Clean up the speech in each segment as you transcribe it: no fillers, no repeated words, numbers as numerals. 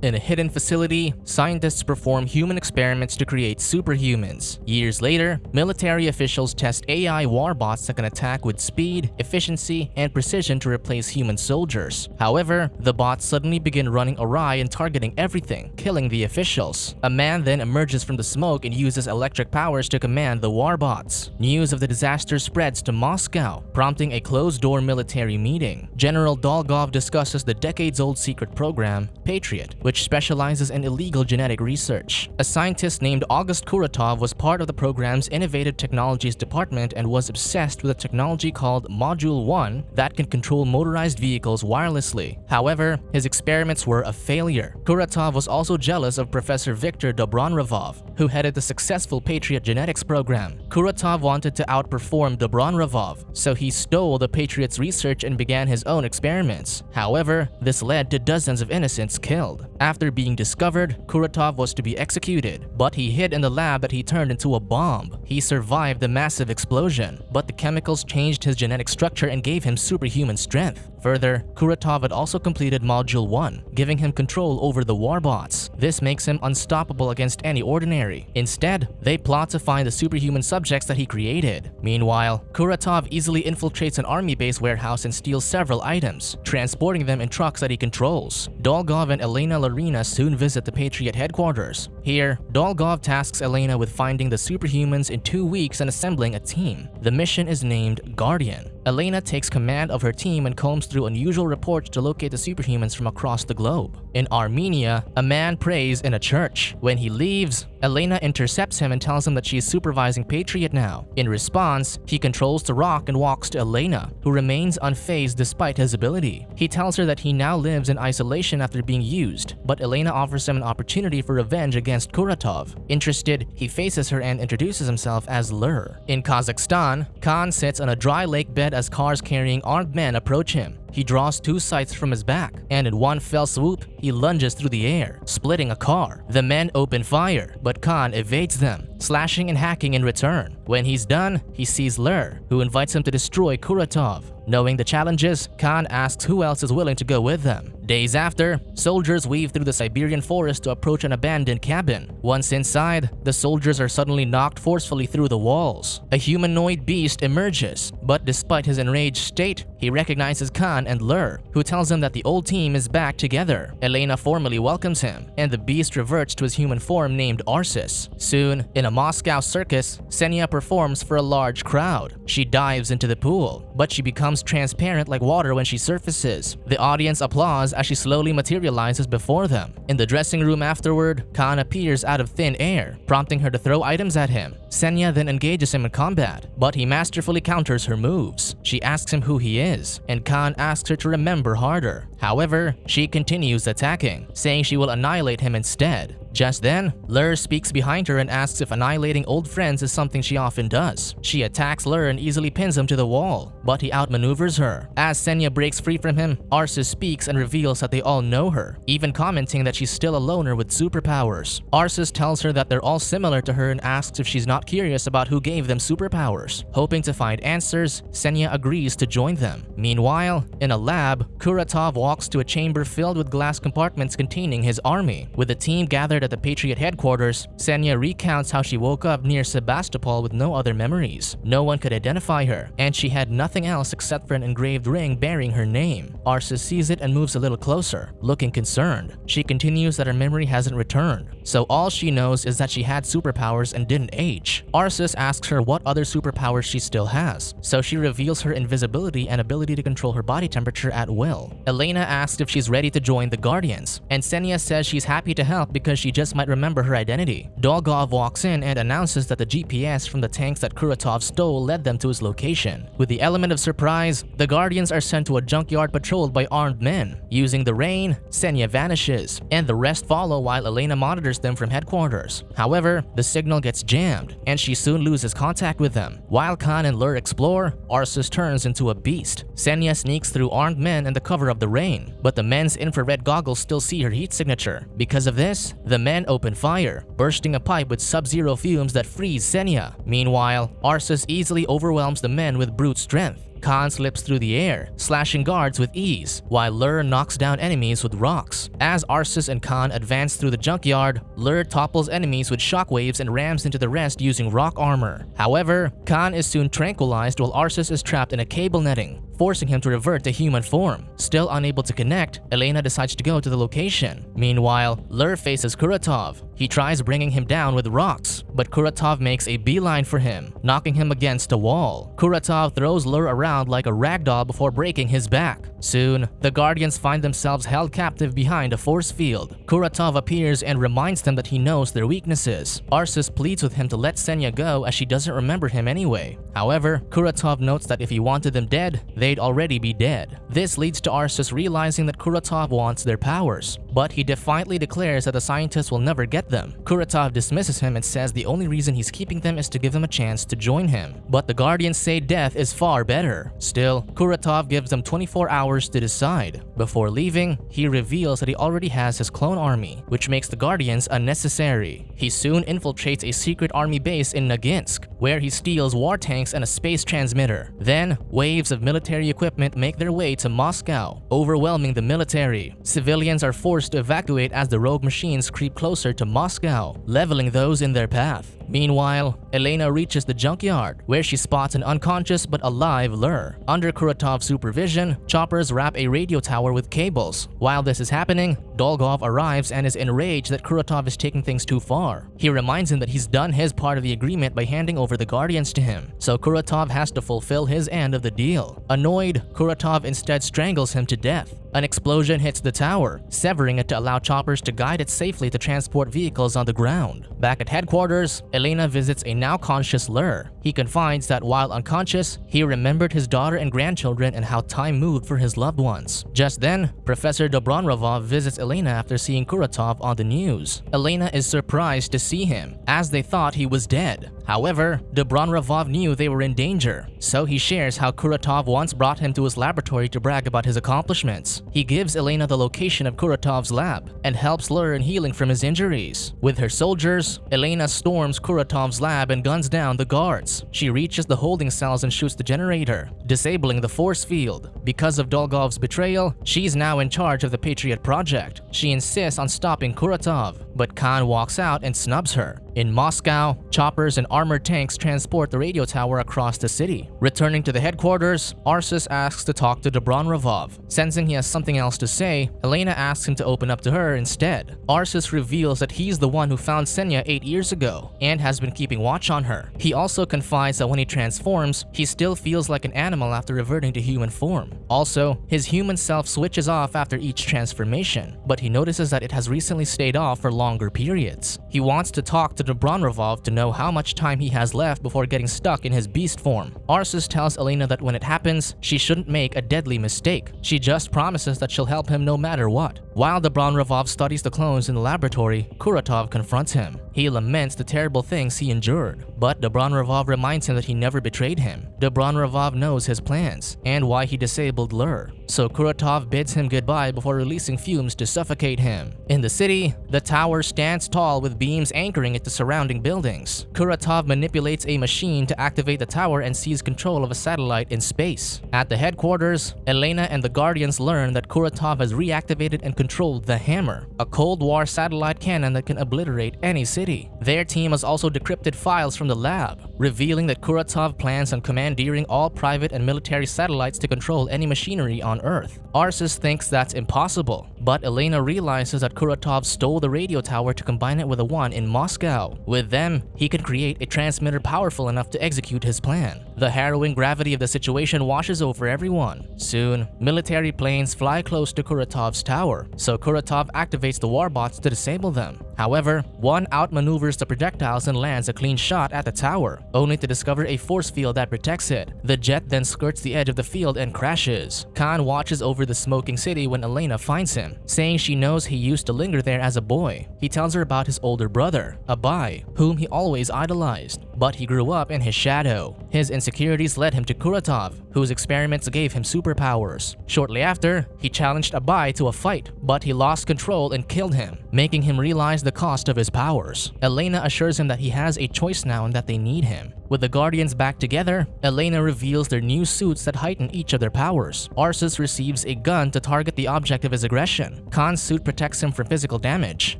In a hidden facility, scientists perform human experiments to create superhumans. Years later, military officials test AI warbots that can attack with speed, efficiency, and precision to replace human soldiers. However, the bots suddenly begin running awry and targeting everything, killing the officials. A man then emerges from the smoke and uses electric powers to command the warbots. News of the disaster spreads to Moscow, prompting a closed-door military meeting. General Dolgov discusses the decades-old secret program, Patriot, which specializes in illegal genetic research. A scientist named August Kuratov was part of the program's Innovative Technologies Department and was obsessed with a technology called Module 1 that can control motorized vehicles wirelessly. However, his experiments were a failure. Kuratov was also jealous of Professor Viktor Dobronravov, who headed the successful Patriot genetics program. Kuratov wanted to outperform Dobronravov, so he stole the Patriot's research and began his own experiments. However, this led to dozens of innocents killed. After being discovered, Kuratov was to be executed, but he hid in the lab that he turned into a bomb. He survived the massive explosion, but the chemicals changed his genetic structure and gave him superhuman strength. Further, Kuratov had also completed Module 1, giving him control over the warbots. This makes him unstoppable against any ordinary. Instead, they plot to find the superhuman subjects that he created. Meanwhile, Kuratov easily infiltrates an army base warehouse and steals several items, transporting them in trucks that he controls. Dolgov and Elena Larina soon visit the Patriot headquarters. Here, Dolgov tasks Elena with finding the superhumans in 2 weeks and assembling a team. The mission is named Guardian. Elena takes command of her team and combs through unusual reports to locate the superhumans from across the globe. In Armenia, a man prays in a church. When he leaves, Elena intercepts him and tells him that she is supervising Patriot now. In response, he controls the rock and walks to Elena, who remains unfazed despite his ability. He tells her that he now lives in isolation after being used, but Elena offers him an opportunity for revenge against Kuratov. Interested, he faces her and introduces himself as Lur. In Kazakhstan, Khan sits on a dry lake bed as cars carrying armed men approach him. He draws 2 scythes from his back, and in one fell swoop, he lunges through the air, splitting a car. The men open fire, but Khan evades them, slashing and hacking in return. When he's done, he sees Lur, who invites him to destroy Kuratov. Knowing the challenges, Khan asks who else is willing to go with them. Days after, soldiers weave through the Siberian forest to approach an abandoned cabin. Once inside, the soldiers are suddenly knocked forcefully through the walls. A humanoid beast emerges, but despite his enraged state, he recognizes Khan and Lur, who tells him that the old team is back together. Elena formally welcomes him, and the beast reverts to his human form named Arsis. Soon, in a Moscow circus, Senya performs for a large crowd. She dives into the pool, but she becomes transparent like water when she surfaces. The audience applauds as she slowly materializes before them. In the dressing room afterward, Khan appears out of thin air, prompting her to throw items at him. Senya then engages him in combat, but he masterfully counters her moves. She asks him who he is, and Khan asks her to remember harder. However, she continues attacking, saying she will annihilate him instead. Just then, Lur speaks behind her and asks if annihilating old friends is something she often does. She attacks Lur and easily pins him to the wall, but he outmaneuvers her. As Senya breaks free from him, Arsis speaks and reveals that they all know her, even commenting that she's still a loner with superpowers. Arsis tells her that they're all similar to her and asks if she's not curious about who gave them superpowers. Hoping to find answers, Senya agrees to join them. Meanwhile, in a lab, Kuratov walks to a chamber filled with glass compartments containing his army. With the team gathered at the Patriot headquarters, Senya recounts how she woke up near Sebastopol with no other memories. No one could identify her, and she had nothing else except for an engraved ring bearing her name. Arsis sees it and moves a little closer, looking concerned. She continues that her memory hasn't returned, so all she knows is that she had superpowers and didn't age. Arsis asks her what other superpowers she still has, so she reveals her invisibility and ability to control her body temperature at will. Elena asks if she's ready to join the Guardians, and Senya says she's happy to help because she just might remember her identity. Dolgov walks in and announces that the GPS from the tanks that Kuratov stole led them to his location. With the element of surprise, the Guardians are sent to a junkyard patrolled by armed men. Using the rain, Senya vanishes, and the rest follow while Elena monitors them from headquarters. However, the signal gets jammed, and she soon loses contact with them. While Khan and Lur explore, Arsis turns into a beast. Senya sneaks through armed men in the cover of the rain, but the men's infrared goggles still see her heat signature. Because of this, the men open fire, bursting a pipe with sub-zero fumes that freeze Senya. Meanwhile, Arsis easily overwhelms the men with brute strength. Khan slips through the air, slashing guards with ease, while Lur knocks down enemies with rocks. As Arsus and Khan advance through the junkyard, Lur topples enemies with shockwaves and rams into the rest using rock armor. However, Khan is soon tranquilized while Arsus is trapped in a cable netting, forcing him to revert to human form. Still unable to connect, Elena decides to go to the location. Meanwhile, Lur faces Kuratov. He tries bringing him down with rocks, but Kuratov makes a beeline for him, knocking him against a wall. Kuratov throws Lur around like a ragdoll before breaking his back. Soon, the Guardians find themselves held captive behind a force field. Kuratov appears and reminds them that he knows their weaknesses. Arsus pleads with him to let Senya go as she doesn't remember him anyway. However, Kuratov notes that if he wanted them dead, they'd already be dead. This leads to Arsus realizing that Kuratov wants their powers, but he defiantly declares that the scientists will never get them. Kuratov dismisses him and says the only reason he's keeping them is to give them a chance to join him. But the Guardians say death is far better. Still, Kuratov gives them 24 hours to decide. Before leaving, he reveals that he already has his clone army, which makes the Guardians unnecessary. He soon infiltrates a secret army base in Naginsk, where he steals war tanks and a space transmitter. Then, waves of military equipment make their way to Moscow, overwhelming the military. Civilians are forced to evacuate as the rogue machines creep closer to Moscow, leveling those in their path. Meanwhile, Elena reaches the junkyard, where she spots an unconscious but alive Lur. Under Kuratov's supervision, choppers wrap a radio tower with cables. While this is happening, Dolgov arrives and is enraged that Kuratov is taking things too far. He reminds him that he's done his part of the agreement by handing over the Guardians to him, so Kuratov has to fulfill his end of the deal. Annoyed, Kuratov instead strangles him to death. An explosion hits the tower, severing it to allow choppers to guide it safely to transport vehicles on the ground. Back at headquarters, Elena visits a now conscious Lur. He confides that while unconscious, he remembered his daughter and grandchildren and how time moved for his loved ones. Just then, Professor Dobronravov visits Elena after seeing Kuratov on the news. Elena is surprised to see him, as they thought he was dead. However, Dobronravov knew they were in danger, so he shares how Kuratov once brought him to his laboratory to brag about his accomplishments. He gives Elena the location of Kuratov's lab and helps Lur in healing from his injuries. With her soldiers, Elena storms Kuratov's lab and guns down the guards. She reaches the holding cells and shoots the generator, disabling the force field. Because of Dolgov's betrayal, she's now in charge of the Patriot Project. She insists on stopping Kuratov, but Khan walks out and snubs her. In Moscow, choppers and armored tanks transport the radio tower across the city. Returning to the headquarters, Arsus asks to talk to Dobronravov. Sensing he has something else to say, Elena asks him to open up to her instead. Arsus reveals that he's the one who found Senya 8 years ago and has been keeping watch on her. He also confides that when he transforms, he still feels like an animal after reverting to human form. Also, his human self switches off after each transformation, but he notices that it has recently stayed off for longer periods. He wants to talk to Dobronravov to know how much time he has left before getting stuck in his beast form. Arsus tells Elena that when it happens, she shouldn't make a deadly mistake. She just promises that she'll help him no matter what. While Dobronravov studies the clones in the laboratory, Kuratov confronts him. He laments the terrible things he endured, but Dobronravov reminds him that he never betrayed him. Dobronravov knows his plans and why he disabled Lur, so Kuratov bids him goodbye before releasing fumes to suffocate him. In the city, the tower stands tall with beams anchoring it to surrounding buildings. Kuratov manipulates a machine to activate the tower and seize control of a satellite in space. At the headquarters, Elena and the Guardians learn that Kuratov has reactivated and controlled the Hammer, a Cold War satellite cannon that can obliterate any city. Their team has also decrypted files from the lab, revealing that Kuratov plans on commandeering all private and military satellites to control any machinery on Earth. Arsus thinks that's impossible, but Elena realizes that Kuratov stole the radio tower to combine it with the one in Moscow. With them, he can create a transmitter powerful enough to execute his plan. The harrowing gravity of the situation washes over everyone. Soon, military planes fly close to Kuratov's tower, so Kuratov activates the warbots to disable them. However, one outmaneuvers the projectiles and lands a clean shot at the tower, only to discover a force field that protects it. The jet then skirts the edge of the field and crashes. Khan watches over the smoking city when Elena finds him, saying she knows he used to linger there as a boy. He tells her about his older brother, Abai, whom he always idolized, but he grew up in his shadow. His insecurities led him to Kuratov, whose experiments gave him superpowers. Shortly after, he challenged Abai to a fight, but he lost control and killed him, making him realize the cost of his powers. Elena assures him that he has a choice now and that they need him. With the Guardians back together, Elena reveals their new suits that heighten each of their powers. Arceus receives a gun to target the object of his aggression. Khan's suit protects him from physical damage,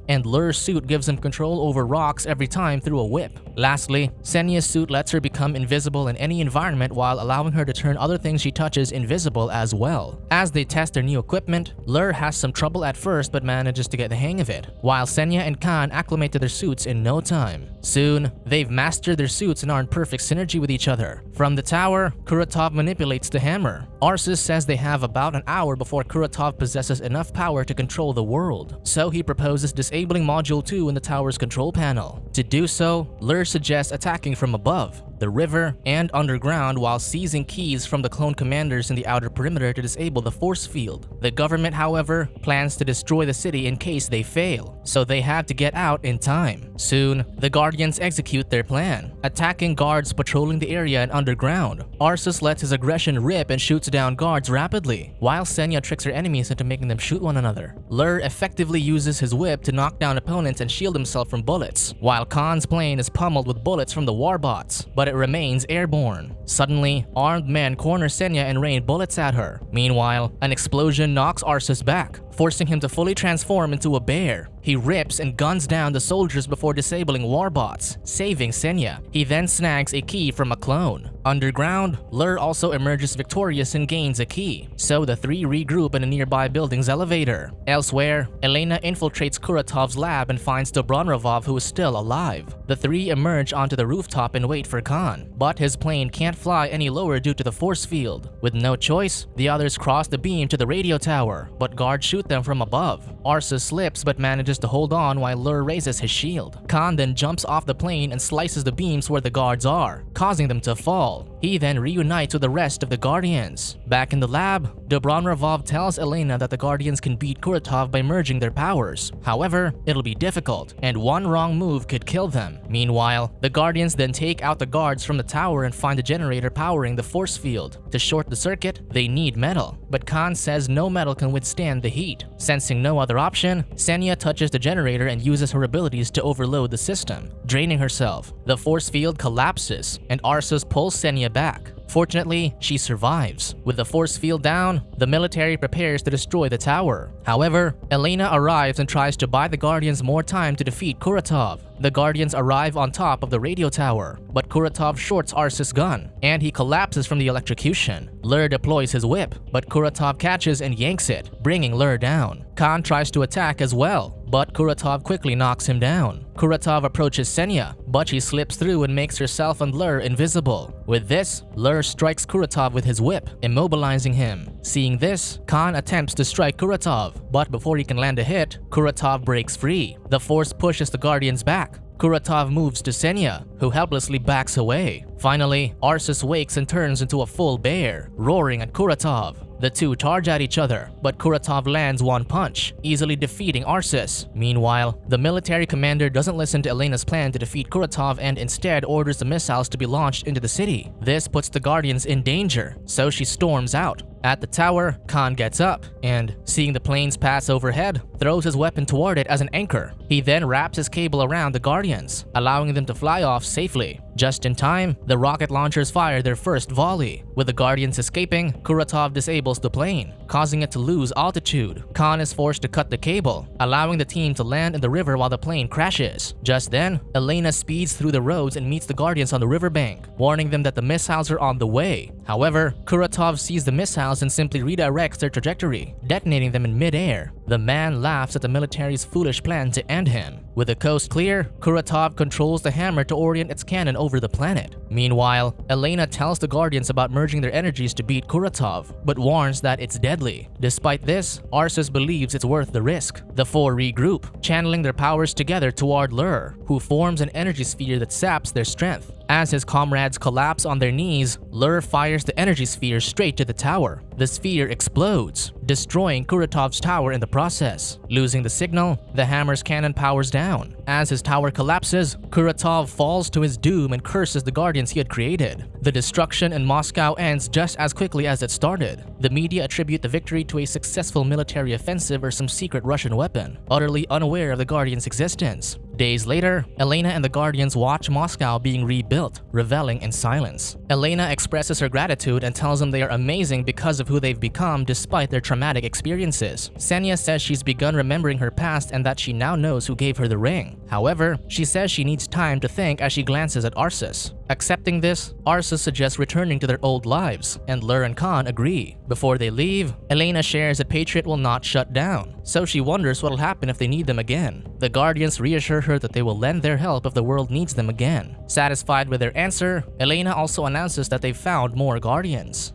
and Lur's suit gives him control over rocks every time through a whip. Lastly, Senya's suit lets her become invisible in any environment while allowing her to turn other things she touches invisible as well. As they test their new equipment, Lur has some trouble at first but manages to get the hang of it, while Senya and Khan acclimate to their suits in no time. Soon, they've mastered their suits and are in perfect synergy with each other. From the tower, Kuratov manipulates the hammer. Arceus says they have about an hour before Kuratov possesses enough power to control the world, so he proposes disabling Module 2 in the tower's control panel. To do so, Lur suggests attacking from above, the river, and underground while seizing keys from the clone commanders in the outer perimeter to disable the force field. The government, however, plans to destroy the city in case they fail, so they have to get out in time. Soon, the Guardians execute their plan, attacking guards patrolling the area and underground. Arceus lets his aggression rip and shoots down guards rapidly, while Senya tricks her enemies into making them shoot one another. Lur effectively uses his whip to knock down opponents and shield himself from bullets, while Khan's plane is pummeled with bullets from the warbots, but it remains airborne. Suddenly, armed men corner Senya and rain bullets at her. Meanwhile, an explosion knocks Arceus back, forcing him to fully transform into a bear. He rips and guns down the soldiers before disabling warbots, saving Senya. He then snags a key from a clone. Underground, Lur also emerges victorious and gains a key, so the three regroup in a nearby building's elevator. Elsewhere, Elena infiltrates Kuratov's lab and finds Dobronravov, who is still alive. The three emerge onto the rooftop and wait for Khan, but his plane can't fly any lower due to the force field. With no choice, the others cross the beam to the radio tower, but guards shoot them from above. Arceus slips but manages to hold on while Lur raises his shield. Khan then jumps off the plane and slices the beams where the guards are, causing them to fall. He then reunites with the rest of the Guardians. Back in the lab, Dobronravov tells Elena that the Guardians can beat Kuratov by merging their powers. However, it'll be difficult, and one wrong move could kill them. Meanwhile, the Guardians then take out the guards from the tower and find a generator powering the force field. To short the circuit, they need metal, but Khan says no metal can withstand the heat. Sensing no other option, Senya touches the generator and uses her abilities to overload the system, draining herself. The force field collapses, and Arceus pulls Senya back. Fortunately, she survives. With the force field down, the military prepares to destroy the tower. However, Elena arrives and tries to buy the Guardians more time to defeat Kuratov. The Guardians arrive on top of the radio tower, but Kuratov shorts Arceus' gun, and he collapses from the electrocution. Lur deploys his whip, but Kuratov catches and yanks it, bringing Lur down. Khan tries to attack as well, but Kuratov quickly knocks him down. Kuratov approaches Senya, but she slips through and makes herself and Lur invisible. With this, Lur strikes Kuratov with his whip, immobilizing him. Seeing this, Khan attempts to strike Kuratov, but before he can land a hit, Kuratov breaks free. The force pushes the Guardians back. Kuratov moves to Senya, who helplessly backs away. Finally, Arceus wakes and turns into a full bear, roaring at Kuratov. The two charge at each other, but Kuratov lands one punch, easily defeating Arceus. Meanwhile, the military commander doesn't listen to Elena's plan to defeat Kuratov and instead orders the missiles to be launched into the city. This puts the Guardians in danger, so she storms out. At the tower, Khan gets up and, seeing the planes pass overhead, throws his weapon toward it as an anchor. He then wraps his cable around the Guardians, allowing them to fly off safely. Just in time, the rocket launchers fire their first volley. With the Guardians escaping, Kuratov disables the plane, causing it to lose altitude. Khan is forced to cut the cable, allowing the team to land in the river while the plane crashes. Just then, Elena speeds through the roads and meets the Guardians on the riverbank, warning them that the missiles are on the way. However, Kuratov sees the missiles and simply redirects their trajectory, detonating them in mid-air. The man laughs at the military's foolish plan to end him. With the coast clear, Kuratov controls the hammer to orient its cannon over the planet. Meanwhile, Elena tells the Guardians about merging their energies to beat Kuratov, but warns that it's deadly. Despite this, Arceus believes it's worth the risk. The four regroup, channeling their powers together toward Lur, who forms an energy sphere that saps their strength. As his comrades collapse on their knees, Lur fires the energy sphere straight to the tower. The sphere explodes, destroying Kuratov's tower in the process. Losing the signal, the hammer's cannon powers down. As his tower collapses, Kuratov falls to his doom and curses the Guardians he had created. The destruction in Moscow ends just as quickly as it started. The media attribute the victory to a successful military offensive or some secret Russian weapon, utterly unaware of the Guardians' existence. Days later, Elena and the Guardians watch Moscow being rebuilt, reveling in silence. Elena expresses her gratitude and tells them they are amazing because of who they've become despite their traumatic experiences. Senya says she's begun remembering her past and that she now knows who gave her the ring. However, she says she needs time to think as she glances at Arceus. Accepting this, Arceus suggests returning to their old lives, and Lur and Khan agree. Before they leave, Elena shares that Patriot will not shut down, so she wonders what'll happen if they need them again. The Guardians reassure her that they will lend their help if the world needs them again. Satisfied with their answer, Elena also announces that they've found more Guardians.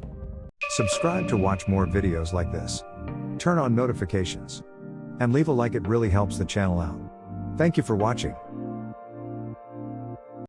Subscribe to watch more videos like this. Turn on notifications. And leave a like, it really helps the channel out. Thank you for watching.